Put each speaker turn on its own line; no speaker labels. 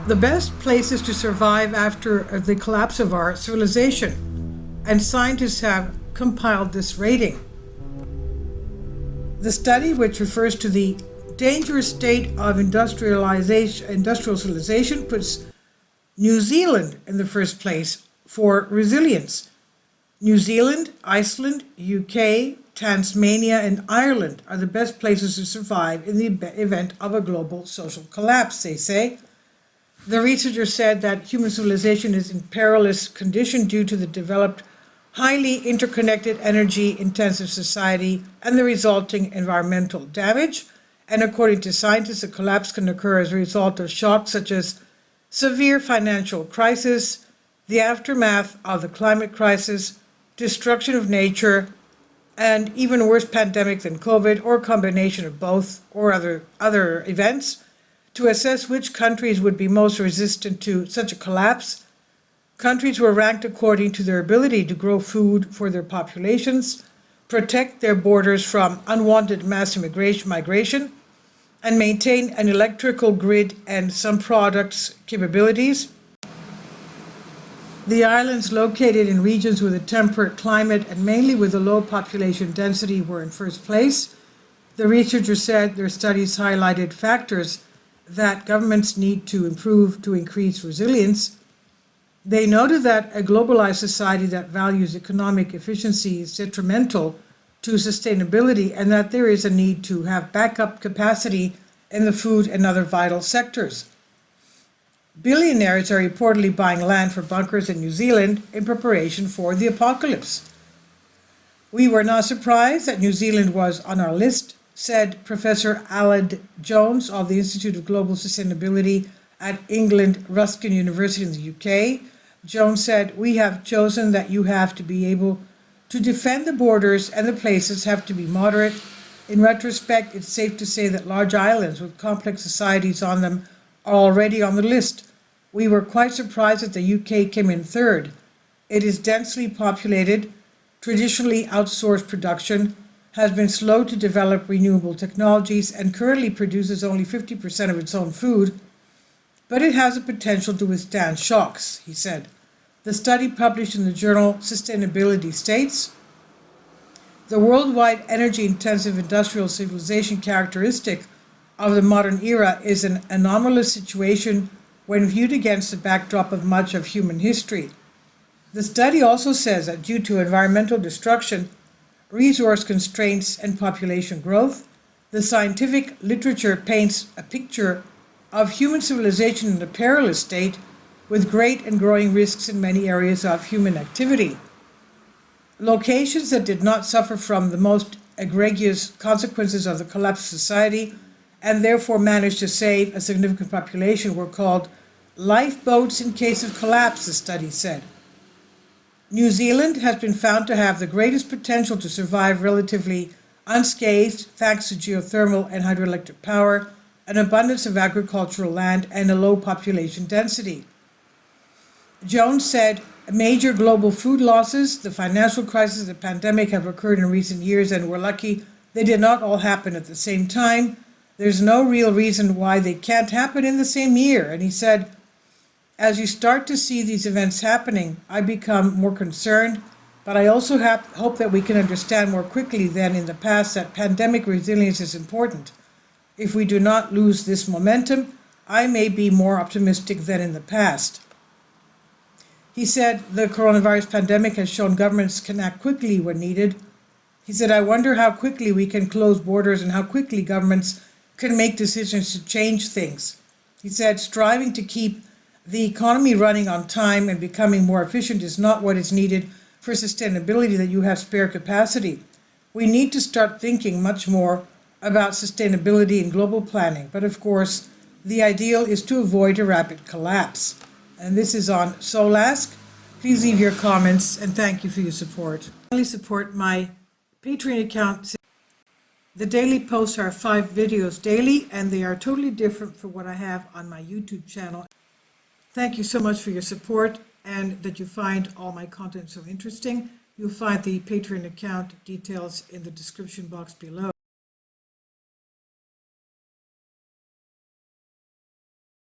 the best places to survive after the collapse of our civilization. And scientists have compiled this rating. The study, which refers to the dangerous state of industrial civilization, puts New Zealand in the first place for resilience. New Zealand, Iceland, UK, Tasmania, and Ireland are the best places to survive in the event of a global social collapse, they say. The researchers said that human civilization is in perilous condition due to the developed, highly interconnected, energy-intensive society and the resulting environmental damage. And according to scientists, a collapse can occur as a result of shocks such as severe financial crisis, the aftermath of the climate crisis, destruction of nature, and even worse pandemic than COVID, or a combination of both, or other events. To assess which countries would be most resistant to such a collapse, countries were ranked according to their ability to grow food for their populations, protect their borders from unwanted mass migration, and maintain an electrical grid and some products capabilities. The islands located in regions with a temperate climate and mainly with a low population density were in first place. The researchers said their studies highlighted factors that governments need to improve to increase resilience. They noted that a globalized society that values economic efficiency is detrimental to sustainability and that there is a need to have backup capacity in the food and other vital sectors. Billionaires are reportedly buying land for bunkers in New Zealand in preparation for the apocalypse. We were not surprised that New Zealand was on our list, said Professor Aled Jones of the Institute of Global Sustainability at England Ruskin University in the UK. Jones said, "We have chosen that you have to be able to defend the borders and the places have to be moderate. In retrospect, it's safe to say that large islands with complex societies on them are already on the list. We were quite surprised that the UK came in third. It is densely populated, traditionally outsourced production, has been slow to develop renewable technologies, and currently produces only 50% of its own food, but it has the potential to withstand shocks," he said. The study published in the journal Sustainability states, "The worldwide energy-intensive industrial civilization characteristic of the modern era is an anomalous situation when viewed against the backdrop of much of human history." The study also says that due to environmental destruction, resource constraints, and population growth, the scientific literature paints a picture of human civilization in a perilous state with great and growing risks in many areas of human activity. Locations that did not suffer from the most egregious consequences of the collapse of society and therefore managed to save a significant population were called lifeboats in case of collapse, the study said. New Zealand has been found to have the greatest potential to survive relatively unscathed thanks to geothermal and hydroelectric power, an abundance of agricultural land, and a low population density. Jones said, "Major global food losses, the financial crisis, the pandemic have occurred in recent years, and we're lucky they did not all happen at the same time. There's no real reason why they can't happen in the same year." And he said, "As you start to see these events happening, I become more concerned, but I also hope that we can understand more quickly than in the past that pandemic resilience is important. If we do not lose this momentum, I may be more optimistic than in the past." He said the coronavirus pandemic has shown governments can act quickly when needed. He said, "I wonder how quickly we can close borders and how quickly governments can make decisions to change things." He said, "Striving to keep the economy running on time and becoming more efficient is not what is needed for sustainability, that you have spare capacity. We need to start thinking much more about sustainability in global planning. But of course, the ideal is to avoid a rapid collapse." And this is on Solask. Please leave your comments and thank you for your support. Please support my Patreon account. The daily posts are 5 videos daily and they are totally different from what I have on my YouTube channel. Thank you so much for your support and that you find all my content so interesting. You'll find the Patreon account details in the description box below.